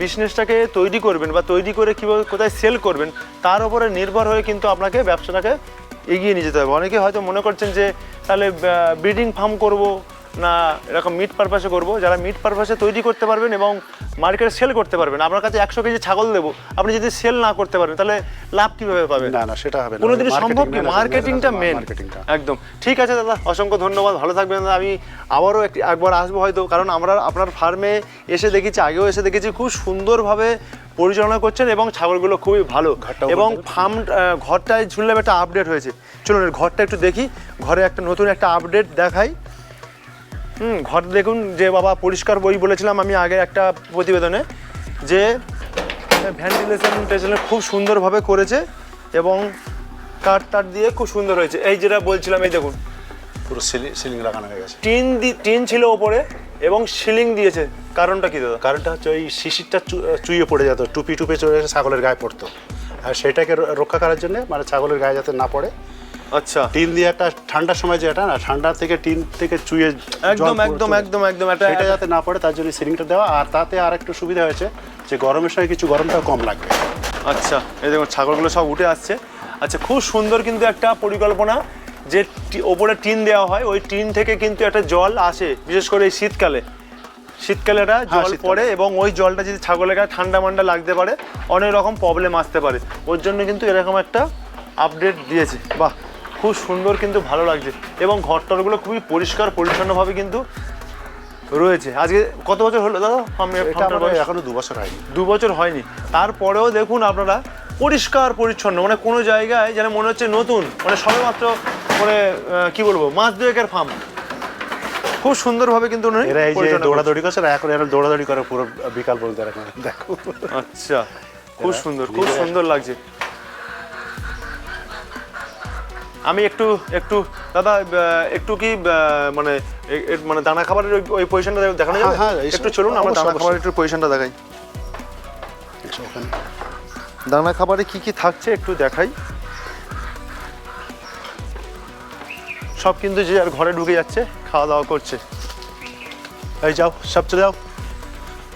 বিজনেসটাকে তৈরি করবেন বা তৈরি করে কীভাবে কোথায় সেল করবেন তার উপরে নির্ভর হয়ে কিন্তু আপনাকে ব্যবসাটাকে এগিয়ে নিয়ে যেতে হবে। অনেকে হয়তো মনে করছেন যে তাহলে ব্রিডিং ফার্ম করব না এরকম মিট পারপাসে করব। যারা মিট পারপাসে তৈরি করতে পারবেন এবং মার্কেটে সেল করতে পারবেন, আপনার কাছে 100 কেজি ছাগল দেবো, আপনি যদি সেল না করতে পারেন তাহলে লাভ কীভাবে পাবেন? না সেটা হবে না, কোনোদিনই সম্ভব কি? মার্কেটিংটা মেন। একদম ঠিক আছে দাদা, অসংখ্য ধন্যবাদ, ভালো থাকবেন দাদা। আমি আবারও একবার আসবো হয়তো, কারণ আমরা আপনার ফার্মে এসে দেখেছি, আগেও এসে দেখেছি খুব সুন্দরভাবে পরিচালনা করছেন এবং ছাগলগুলো খুবই ভালো। এবং ফার্ম ঘরটায় শুনলাম একটা আপডেট হয়েছে, চলুন ঘরটা একটু দেখি। ঘরে একটা নতুন একটা আপডেট দেখাই। ঘর দেখুন যে বাবা পরিষ্কার, বই বলেছিলাম আমি আগে একটা প্রতিবেদনে যে ভেন্টিলেশন খুব সুন্দরভাবে করেছে এবং কাঠ দিয়ে খুব সুন্দর হয়েছে। এই যেটা বলছিলাম, এই দেখুন পুরো সিলিং লাগানো হয়ে গেছে। টিন ছিল ওপরে এবং সিলিং দিয়েছে। কারণটা কি দাদা? কারণটা হচ্ছে ওই শিশিরটা চুইয়ে পড়ে যেত, টুপি চলে এসে ছাগলের গায়ে পড়তো, আর সেটাকে রক্ষা করার জন্য মানে ছাগলের গায়ে যাতে না পড়ে। আচ্ছা, টিন দিয়ে একটা ঠান্ডার সময় যেটা না, ঠান্ডা থেকে টিন থেকে চুইয়ে একদম এটা যাতে না পড়ে তার জন্য সিলিংটা দেওয়া। আর তাতে আর একটু সুবিধা হয়েছে যে গরমের সময় কিছু গরমটাও কম লাগবে। আচ্ছা, এই দেখুন ছাগলগুলো সব উঠে আসছে। আচ্ছা, খুব সুন্দর কিন্তু একটা পরিকল্পনা যে ওপরে টিন দেওয়া হয়, ওই টিন থেকে কিন্তু একটা জল আসে, বিশেষ করে এই শীতকালে একটা জল পড়ে এবং ওই জলটা যদি ছাগলের গায়ে ঠান্ডা মান্ডা লাগতে পারে, অনেক রকম প্রবলেম আসতে পারে। ওর জন্য কিন্তু এরকম একটা আপডেট দিয়েছে। বাহ, খুব সুন্দর, কিন্তু ভালো লাগছে এবং ঘরটরগুলো খুবই পরিষ্কার পরিচ্ছন্নভাবে কিন্তু রয়েছে। আজকে কত বছর হলো দাদা? এখনো 2 বছর হয়নি। 2 বছর হয়নি, তারপরেও দেখুন আপনারা পরিষ্কার পরিচ্ছন্ন, মানে কোনো জায়গায় যেন মনে হচ্ছে নতুন, মানে সবেমাত্র মানে কি বলবো, মাস 2-এর ফার্ম। খুব সুন্দরভাবে কিন্তু এরা এই যে দৌড়াদৌড়ি করছে, এখন এরা দৌড়াদৌড়ি করে পুরো বিকাল পর্যন্ত দেখো। আচ্ছা, খুব সুন্দর লাগছে। আমি একটু দাদা একটু কি মানে দানা খাবারের ওই পজিশনটা দেখানো যাবে? একটু চলুন আমরা দানা খাবারের একটু পজিশনটা দেখাই। দানা খাবারে কি কি থাকছে একটু দেখাই। সব কিন্তু যে আর ঘরে ঢুকে যাচ্ছে, খাওয়া দাওয়া করছে। এই যাও, সব চলে যাও,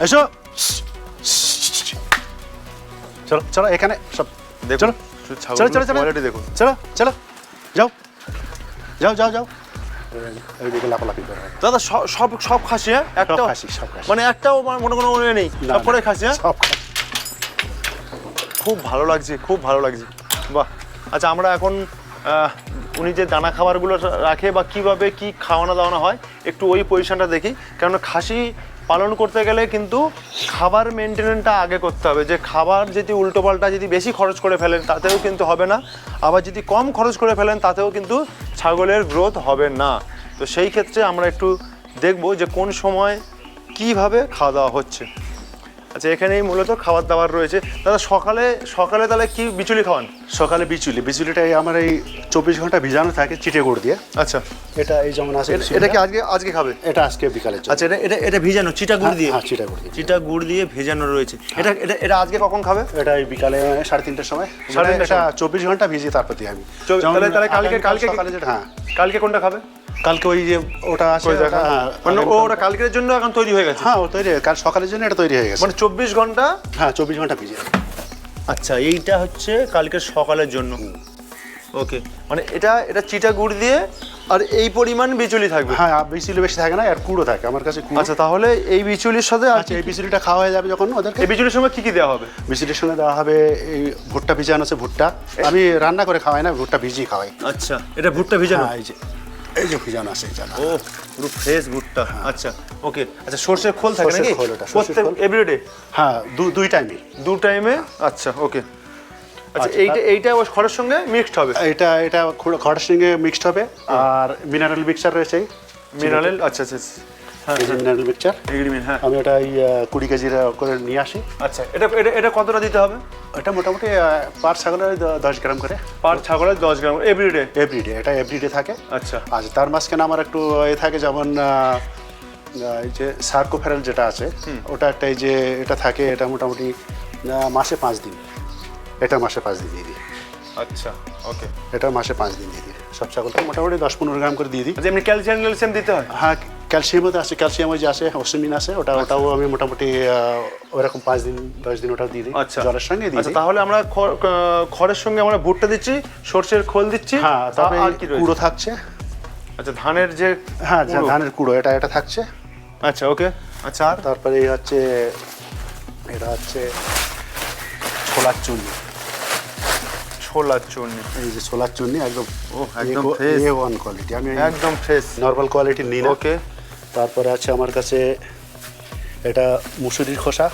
এসো, চলো এখানে সব দেখুন, কোয়ালিটি দেখুন, চলো যাও এইদিকে লাফালাফি করে দাদা। সব খাসি? হ্যাঁ, একটাও খাসি, সব খাসি, মানে একটাও মনে কোনো মনে নেই, সব করে খাসি? হ্যাঁ, সব খাসি। খুব ভালো লাগছে। বাহ। আচ্ছা, আমরা এখন উনি যে দানা খাবারগুলো রাখে বা কিভাবে কি খাওয়ানো দাওয়ানো হয় একটু ওই পজিশনটা দেখি। কেননা খাসি পালন করতে গেলে কিন্তু খাবার মেনটেনেন্সটা আগে করতে হবে। যে খাবার যদি উল্টোপাল্টা যদি বেশি খরচ করে ফেলেন তাতেও কিন্তু হবে না, আবার যদি কম খরচ করে ফেলেন তাতেও কিন্তু ছাগলের গ্রোথ হবে না। তো সেই ক্ষেত্রে আমরা একটু দেখব যে কোন সময় কিভাবে খাওয়া দাওয়া হচ্ছে। আচ্ছা, এখানেই মূলত খাবার দাবার রয়েছে। দাদা সকালে তাহলে কি বিচুলি খাওয়ান? সকালে বিচুলিটা আমার এই 24 ঘন্টা ভিজানো থাকে চিটে গুড় দিয়ে। আচ্ছা, এটা এই যেমন আছে, এটা কি আজকে খাবে? এটা আজকে বিকালে। আচ্ছা, এটা ভিজানো চিটা গুড় দিয়ে? হ্যাঁ, চিটা গুড় দিয়ে ভেজানো রয়েছে। এটা আজকে কখন খাবে? এটা এই বিকালে 3:30টার সময়। এটা 24 ঘন্টা ভিজিয়ে তারপর দিয়ে আমি। তাহলে কালকে হ্যাঁ, কালকে কোনটা খাবে? কালকে ওই যে ওটা আছে, মানে ওটা কালকের জন্য এখন তৈরি হয়ে গেছে? হ্যাঁ, ও তৈরি, কাল সকালের জন্য এটা তৈরি হয়ে গেছে, মানে 24 ঘন্টা। হ্যাঁ, 24 ঘন্টা ভিজিয়ে। আচ্ছা, এইটা হচ্ছে কালকের সকালের জন্য। ওকে, মানে এটা চিটা গুড় দিয়ে আর এই পরিমাণ বিচুলি থাকবে? হ্যাঁ, বিচুলি বেশি থাকে না, আর কুড়ো থাকে আমার কাছে। আচ্ছা, তাহলে এই বিচুলির সাথে এই বিচুলিটা খাওয়া হয়ে যাবে যখন ওদেরকে। এই বিচুলির সঙ্গে কি দেওয়া হবে? বিচুলির সঙ্গে দেওয়া হবে এই ভুট্টা ভিজানো আছে। ভুট্টা আমি রান্না করে খাওয়াই না, ভুট্টা ভিজিয়ে খাওয়াই। আচ্ছা, এটা ভুট্টা ভিজানো? এই যে ভিজানো আছে, ও পুরো ফ্রেশ ভুট্টা। আচ্ছা, ওকে। আচ্ছা, সরষের খোল থাকে নাকি এভরিডে? হ্যাঁ, দুই টাইমে। আচ্ছা, ওকে। আচ্ছা, এইটা খড়ের সঙ্গে মিক্সড হবে? এটা খড়ের সঙ্গে মিক্সড হবে। আর মিনারেল মিক্সচার রয়েছে, মিনারেল। আচ্ছা আচ্ছা, হ্যাঁ মিনারেল মিক্সচার, হ্যাঁ। আমি ওটা 20 কেজি করে নিয়ে আসি। আচ্ছা, এটা কতটা দিতে হবে? এটা মোটামুটি পার ছাগলের 10 গ্রাম করে। পার ছাগলের 10 গ্রাম এভরিডে? এভরিডে, এটা এভরিডে থাকে। আচ্ছা, আচ্ছা, তার মাঝখানে আমার একটু থাকে, যেমন এই যে সার্কোফেরাল যেটা আছে, ওটা একটা এই যে এটা থাকে, এটা মোটামুটি মাসে 5 দিন, এটা মাসে 5 দিন দিয়ে দিই। আচ্ছা, ওকে, এটা মাসে 5 দিন দিয়ে দিই সব ছাগলকে, মোটামুটি 10-15 গ্রাম করে দিয়ে দিই। আচ্ছা, এমনি ক্যালসিয়াম দিতে হয়? হ্যাঁ, ক্যালসিয়ামও তো আছে, ক্যালসিয়াম ওই যে আছে, অসমিন আছে, ওটাও আমি মোটামুটি ওইরকম 5 দিন 10 দিন ওটাও দিয়ে দিই। আচ্ছা, জলের সঙ্গে দিই। আচ্ছা, তাহলে আমরা খড়ের সঙ্গে আমরা ভুট্টা দিচ্ছি, সর্ষের খোল দিচ্ছি, হ্যাঁ, তবে আর কি রয়েছে? কুড়ো থাকছে। আচ্ছা, ধানের যে, হ্যাঁ, ধানের কুড়ো, এটা থাকছে। আচ্ছা, ওকে। আচ্ছা, আর তারপরে এটা হচ্ছে ছোলার চুন্নি। ছোলার চুন্নি, এই যে ছোলার চুন্নি একদম একদম ফ্রেশ, A1 কোয়ালিটি, আমি একদম ফ্রেশ, নরমাল কোয়ালিটি নিই না। ওকে। তারপরে আছে আমার কাছে এটা মুসুরির খোসা।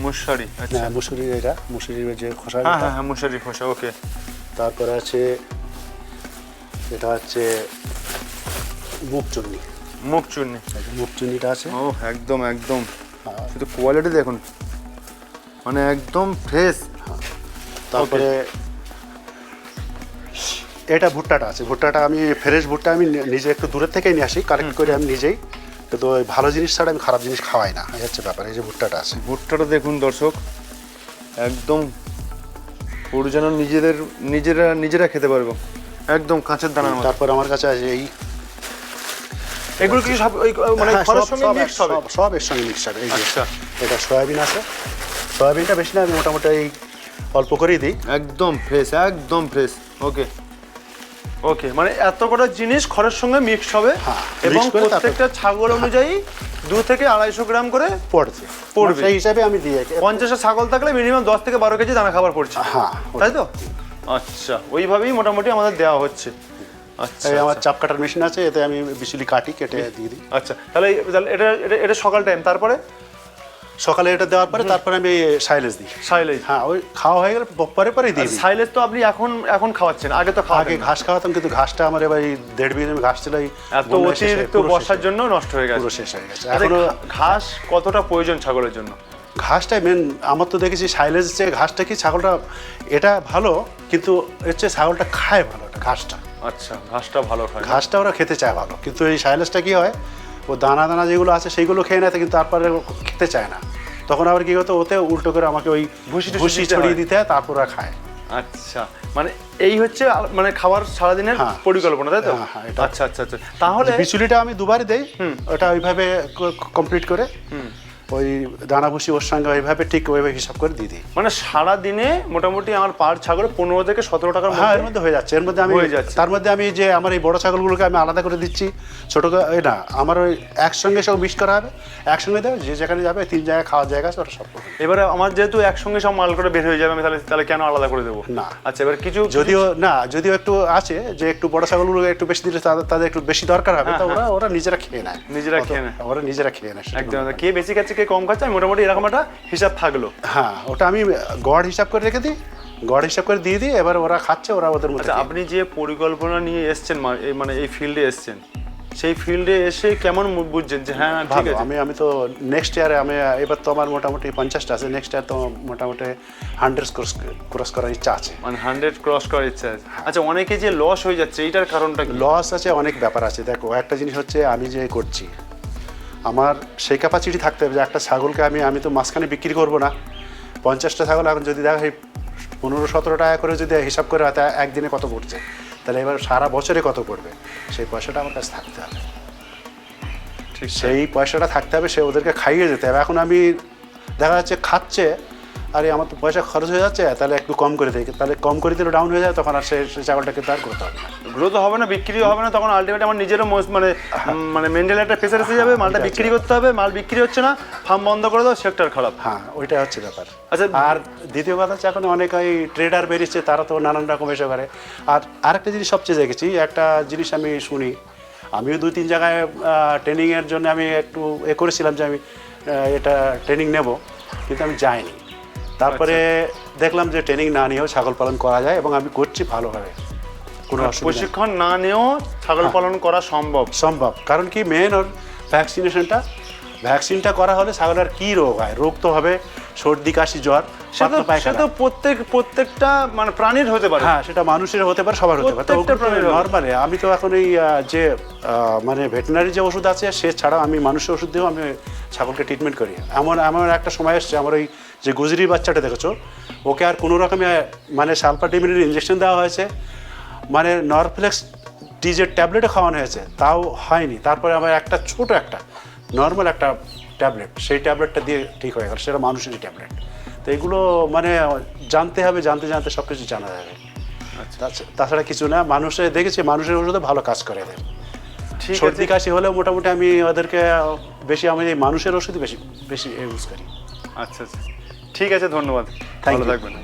মুসুরি? আচ্ছা, হ্যাঁ, মুসুরির যে খোসা। হ্যাঁ হ্যাঁ, মুসুরি খোসা, ওকে। তারপরে আছে এটা হচ্ছে মুগ চুন্নি। মুগ চুন্নি, মুগ চুন্নিটা আছে। ও একদম একদম, শুধু কোয়ালিটি দেখুন, মানে একদম ফ্রেশ। তারপরে এটা ভুট্টাটা আছে, ভুট্টাটা আমি ফ্রেশ ভুট্টা আমি নিজে একটু দূরের থেকেই নিয়ে আসি, কালেক্ট করে আমি নিজেই, কিন্তু ওই ভালো জিনিস ছাড়া আমি খারাপ জিনিস খাওয়াই না, এই হচ্ছে ব্যাপার। এই যে ভুট্টাটা আছে, ভুট্টাটা দেখুন দর্শক, একদম পুরো যেন নিজেরা খেতে পারবো, একদম কাঁচের দানার মতো। তারপর আমার কাছে আছে এগুলো কি সব ওই মানে খড়ের সঙ্গে মিক্স হবে? সব এর সঙ্গে মিক্স হবে। এই যে আচ্ছা, এটা সয়াবিন আছে, সয়াবিনটা বেশি না, আমি মোটামুটি এই অল্প করেই দিই। একদম ফ্রেশ, একদম ফ্রেশ, ওকে ওকে। মানে এত কটা জিনিস খড়ের সঙ্গে মিক্স হবে, এবং প্রত্যেকটা ছাগল অনুযায়ী 2 থেকে 250 গ্রাম করে পড়বে। সেই হিসাবে আমি দিই। 50টা ছাগল থাকলে মিনিমাম 10 থেকে 12 কেজি দানা খাবার পড়ছে, হ্যাঁ, তাই তো? আচ্ছা, ওইভাবেই মোটামুটি আমাদের দেওয়া হচ্ছে। আচ্ছা, এই আমার চাপ কাটার মেশিন আছে, এতে আমি বিচুলি কেটে দিয়ে দিই। আচ্ছা, তাহলে এটা সকাল টাইম, তারপরে সকালে এটা দেওয়ার পরে তারপরে আমি সাইলেজ দিই। সাইলেজ? হ্যাঁ, ওই খাওয়া হয়ে গেলে পরে দিই। সাইলেজ তো আপনি এখন খাওয়াচ্ছেন, আগে তো আগে ঘাস খাওয়াতাম, কিন্তু ঘাসটা আমার এবার 1.5 বিঘে ঘাস ছিল, এত অতিরিক্ত বর্ষার জন্য নষ্ট হয়ে গেছে, পুরো শেষ হয়ে গেছে। এখনো ঘাস কতটা প্রয়োজন ছাগলের জন্য? ঘাসটাই মেন। আমার তো দেখেছি সাইলেজ যে ঘাসটা কি, ছাগলটা এটা ভালো, কিন্তু হচ্ছে ছাগলটা খায় ভালো এটা ঘাসটা। আচ্ছা, ঘাসটা ভালো খায়, ঘাসটা ওরা খেতে চায় ভালো, কিন্তু এই সাইলেজটা কি হয়, ও দানা যেগুলো আছে সেইগুলো খেয়ে নেয়, কিন্তু তারপরে খেতে চায় না। তখন আবার কি হতো, ওতে উল্টো করে আমাকে ওই ভুসি ছড়িয়ে দিতে হয়, তারপর ওরা খায়। আচ্ছা, মানে এই হচ্ছে মানে খাবার সারাদিনের পরিকল্পনা, তাই তো? আচ্ছা আচ্ছা আচ্ছা, তাহলে বিচুলিটা আমি 2 বার দেই, ওটা ওইভাবে কমপ্লিট করে ওই দানা ভুসি ওর সঙ্গে ওইভাবে ঠিক ওইভাবে হিসাব করে দিয়ে দিই। মানে সারা দিনে মোটামুটি আমার পার ছাগল 15 থেকে 17 টাকার মধ্যে হয়ে যাচ্ছে। এর মধ্যে আমি তার মধ্যে আমি যে আমার এই বড় ছাগলগুলোকে আমি আলাদা করে দিচ্ছি, ছোট না, আমার ওই একসঙ্গে সব মিক্স করা হবে, একসঙ্গে দেবে, যে যেখানে যাবে 3 জায়গায় খাওয়ার জায়গা আছে ওটা সব। এবারে আমার যেহেতু একসঙ্গে সব মাল করে বের হয়ে যাবে, আমি তাহলে কেন আলাদা করে দেবো? না। আচ্ছা, এবার যদিও একটু আছে যে একটু বড় ছাগলগুলো একটু বেশি দিলে তাদের একটু বেশি দরকার হবে, তো ওরা নিজেরা খেয়ে নেয়। ওরা নিজেরা খেয়ে নেয় একদম। কে বেশি খাচ্ছে কে কম খাচ্ছে, মোটামুটি এরকম একটা হিসাব থাকলো। হ্যাঁ, ওটা আমি গড় হিসাব করে রেখে দিই, গড় হিসাব করে দিয়ে দিই, এবার ওরা খাচ্ছে, ওরা ওদের মধ্যে। আচ্ছা, আপনি যে পরিকল্পনা নিয়ে এসছেন, মানে এই ফিল্ডে এসছেন, সেই ফিল্ডে এসে কেমন বুঝছেন যে হ্যাঁ ঠিক আছে? আমি তো নেক্সট ইয়ারে এবার তো আমার মোটামুটি 50টা আছে, নেক্সট ইয়ার তো মোটামুটি 100 ক্রস করার ইচ্ছা আছে। মানে 100 ক্রস করার ইচ্ছা আছে। আচ্ছা, অনেকে যে লস হয়ে যাচ্ছে, এইটার কারণটা কি? লস আছে, অনেক ব্যাপার আছে। দেখো, একটা জিনিস হচ্ছে আমি যে করছি, আমার সেই ক্যাপাসিটি থাকতে হবে যে একটা ছাগলকে আমি তো মাঝখানে বিক্রি করবো না। 50টা ছাগল এখন যদি দেখা 15-17 টাকা করে যদি হিসাব করে হাতে একদিনে কত পড়ছে, তাহলে এবার সারা বছরে কত পড়বে, সেই পয়সাটা আমার কাছে থাকতে হবে। ঠিক, সেই পয়সাটা থাকতে হবে, সে ওদেরকে খাইয়ে যেতে হবে। এখন আমি দেখা যাচ্ছে খাচ্ছে, আরে আমার তো পয়সা খরচ হয়ে যাচ্ছে, তাহলে একটু কম করে দেয়, তাহলে কম করে দিলে ডাউন হয়ে যায়, তখন আর সেই ছাগলটাকে তার করতে হবে না, গ্রোথ হবে না, বিক্রিও হবে না, তখন আলটিমেট আমার নিজেরও মানে মেন্টাল একটা প্রেসার এসে যাবে, মালটা বিক্রি করতে হবে, মাল বিক্রি হচ্ছে না, ফার্ম বন্ধ করে দাও, সেক্টর খারাপ। হ্যাঁ, ওইটা হচ্ছে ব্যাপার। আচ্ছা, আর দ্বিতীয় কথা হচ্ছে এখন অনেক ওই ট্রেডার বেরিয়েছে, তারা তো নানান রকম এসে করে। আর আরেকটা জিনিস সবচেয়ে দেখেছি, একটা জিনিস আমি শুনি, আমিও 2-3 জায়গায় ট্রেনিংয়ের জন্য আমি একটু করেছিলাম যে আমি এটা ট্রেনিং নেব, কিন্তু আমি যাইনি। তারপরে দেখলাম যে ট্রেনিং না নিয়েও ছাগল পালন করা যায় এবং আমি করছি ভালোভাবে, কোনো অসুবিধা নেই। প্রশিক্ষণ না নিয়েও ছাগল পালন করা সম্ভব। কারণ কি মেন ওর ভ্যাকসিনটা করা হলে ছাগলের কি রোগ হয়, রোগ তো হবে সর্দি কাশি জ্বর পাতলা সে পায়খানা। তো প্রত্যেকটা মানে প্রাণীর হতে পারে। হ্যাঁ, সেটা মানুষের হতে পারে, সবার হতে পারে। প্রত্যেকটা প্রাণীর হবে। নরমালি আমি তো এখন এই যে মানে ভেটেরিনারি যে ওষুধ আছে সে ছাড়াও আমি মানুষের ওষুধ দিয়েও আমি ছাগলকে ট্রিটমেন্ট করি। আমার একটা সময় এসছে, আমার ওই যে গুজরি বাচ্চাটা দেখেছো, ওকে আর কোনো রকমের মানে সালফাটিমিনের ইঞ্জেকশন দেওয়া হয়েছে, মানে নরফ্লেক্স ডিজের ট্যাবলেটও খাওয়ানো হয়েছে, তাও হয়নি। তারপরে আমার একটা ছোট একটা নর্মাল একটা ট্যাবলেট, সেই ট্যাবলেটটা দিয়ে ঠিক হয়ে গেল, সেটা মানুষেরই ট্যাবলেট। তো এগুলো মানে জানতে হবে, জানতে সব কিছু জানা যাবে। তাছাড়া কিছু না, দেখেছি মানুষের ওষুধে ভালো কাজ করে দেয়। সর্দি কাশি হলেও মোটামুটি আমি ওদেরকে আমি মানুষের ওষুধই বেশি ইউজ করি। আচ্ছা, ঠিক আছে, ধন্যবাদ, ভালো থাকবেন।